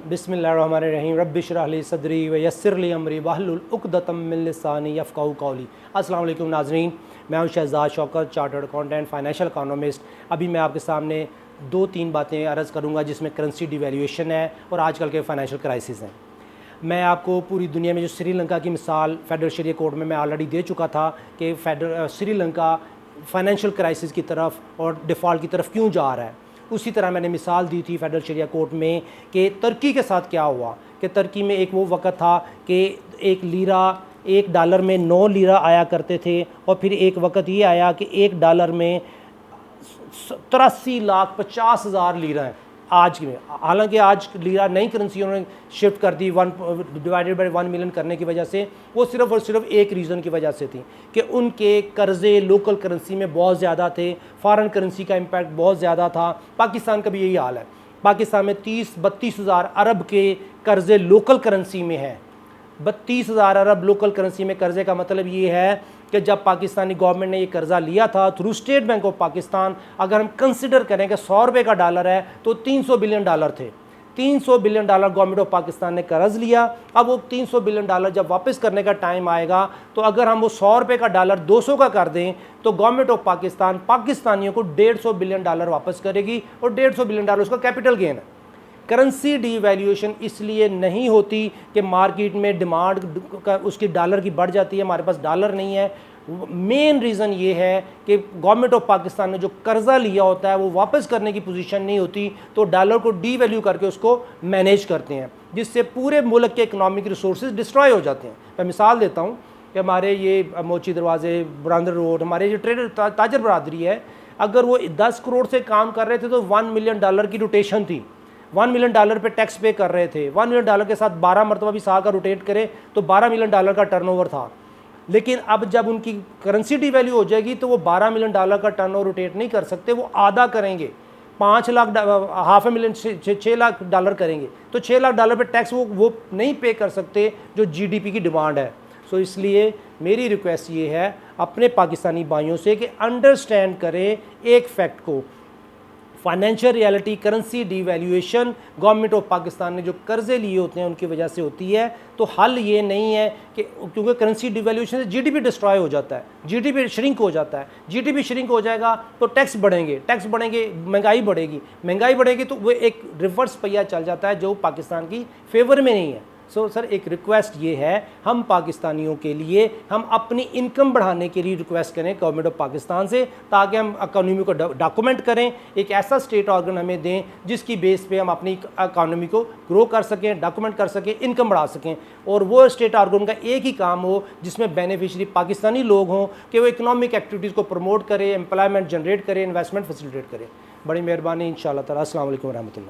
बिस्मिल्लाहिर्रहमानिर्रहीम रब्बिश इश्रह ली सदरी व यस्सिर ली अमरी वहलुल उक़दतम मिन लिसानी यफ़क़हू क़ौली। अस्सलाम वालेकुम नाज़रीन, मैं हूं Shahzad Shaukat, chartered accountant, financial economist. अभी मैं आपके सामने 2-3 बातें अर्ज़ करूंगा जिसमें करेंसी डिवैल्यूएशन है और आजकल के फाइनेंशियल क्राइसिस हैं। मैं आपको पूरी दुनिया में जो श्रीलंका की मिसाल फेडरल शरिया कोर्ट में मैं ऑलरेडी दे चुका था कि श्रीलंका फाइनेंशियल क्राइसिस की तरफ और डिफ़ॉल्ट की तरफ क्यों जा रहा है। उसी तरह मैंने मिसाल दी थी फेडरल शरिया कोर्ट में कि तुर्की के साथ क्या हुआ कि तुर्की में एक वो वक़्त था कि एक डॉलर में 9 लीरा आया करते थे और फिर एक वक़्त ये आया कि एक डॉलर में 83,50,000 लीरा हैं आज में। हालांकि आज लीरा नई करेंसी उन्होंने शिफ्ट कर दी 1 डिवाइडेड बाई 1 मिलियन करने की वजह से। वो सिर्फ़ और सिर्फ एक रीज़न की वजह से थी कि उनके कर्ज़े लोकल करेंसी में बहुत ज़्यादा थे, फ़ॉरेन करेंसी का इम्पैक्ट बहुत ज़्यादा था। पाकिस्तान का भी यही हाल है। पाकिस्तान में 30-32 हज़ार अरब के कर्ज़े लोकल करेंसी में हैं। 32 हज़ार अरब लोकल करेंसी में कर्ज़े का मतलब ये है कि जब पाकिस्तानी गवर्नमेंट ने ये कर्ज़ा लिया था through state bank of Pakistan, अगर हम कंसिडर करें कि 100 रुपये का डॉलर है तो 300 बिलियन डॉलर थे। 300 billion dollar government of Pakistan ने कर्ज़ लिया। अब वो 300 बिलियन डॉलर जब वापस करने का टाइम आएगा तो अगर हम वो 100 रुपये का डॉलर 200 का कर दें तो गवर्नमेंट ऑफ पाकिस्तान पाकिस्तानियों को 150 बिलियन डॉलर वापस करेगी और 150 बिलियन डॉलर उसका कैपिटल गेन है। करेंसी डिवैल्यूएशन इसलिए नहीं होती कि मार्केट में डिमांड उसकी डॉलर की बढ़ जाती है, हमारे पास डॉलर नहीं है। मेन रीज़न ये है कि गवर्नमेंट ऑफ पाकिस्तान ने जो कर्ज़ा लिया होता है वो वापस करने की पोजीशन नहीं होती, तो डॉलर को डीवैल्यू करके उसको मैनेज करते हैं, जिससे पूरे मुल्क के इकनॉमिक रिसोर्सेज डिस्ट्रॉय हो जाते हैं। मैं मिसाल देता हूँ कि हमारे ये मोची दरवाज़े, बुरांदर रोड, हमारे जो ट्रेडर ताजर बरादरी है, अगर वो 10 करोड़ से काम कर रहे थे तो 1 मिलियन डॉलर की रोटेशन थी। 1 मिलियन डॉलर पे टैक्स पे कर रहे थे। 1 मिलियन डॉलर के साथ 12 मरतबा भी साल का रोटेट करे तो 12 मिलियन डॉलर का टर्नओवर था। लेकिन अब जब उनकी करेंसी डिवैल्यू हो जाएगी तो वो 12 मिलियन डॉलर का टर्नओवर रोटेट नहीं कर सकते, वो आधा करेंगे, 5 lakh, half a million, 6 lakh dollar करेंगे। तो 6 लाख डॉलर पे टैक्स वो नहीं पे कर सकते जो जीडीपी की डिमांड है। सो इसलिए मेरी रिक्वेस्ट ये है अपने पाकिस्तानी भाइयों से कि अंडरस्टैंड करें एक फैक्ट को, financial reality currency devaluation government of Pakistan ने जो कर्ज़े लिए होते हैं उनकी वजह से होती है। तो हल ये नहीं है कि क्योंकि करेंसी डिवैल्यूएशन से जीडीपी डिस्ट्रॉय हो जाता है, जीडीपी श्रिंक हो जाता है। जीडीपी श्रिंक हो जाएगा तो टैक्स बढ़ेंगे, महंगाई बढ़ेगी तो वो एक रिवर्स पहिया चल जाता है जो पाकिस्तान की फेवर में नहीं है। सो सर एक रिक्वेस्ट ये है हम पाकिस्तानियों के लिए, हम अपनी इनकम बढ़ाने के लिए रिक्वेस्ट करें गवर्नमेंट ऑफ पाकिस्तान से, ताकि हम इकोनॉमी को डॉक्यूमेंट करें, एक ऐसा स्टेट ऑर्गन हमें दें जिसकी बेस पे हम अपनी इकोनॉमी को ग्रो कर सकें, डॉक्यूमेंट कर सकें, इनकम बढ़ा सकें। और वो स्टेट ऑर्गन का एक ही काम हो जिसमें बेनिफिशरी पाकिस्तानी लोग हों कि वो इकोनॉमिक एक्टिविटीज़ को प्रमोट करें, एम्प्लॉयमेंट जनरेट करें, इन्वेस्टमेंट फैसिलिटेट करें। बड़ी मेहरबानी, इंशाअल्लाह ताला। अस्सलाम वालेकुम रहमतुल्लाह।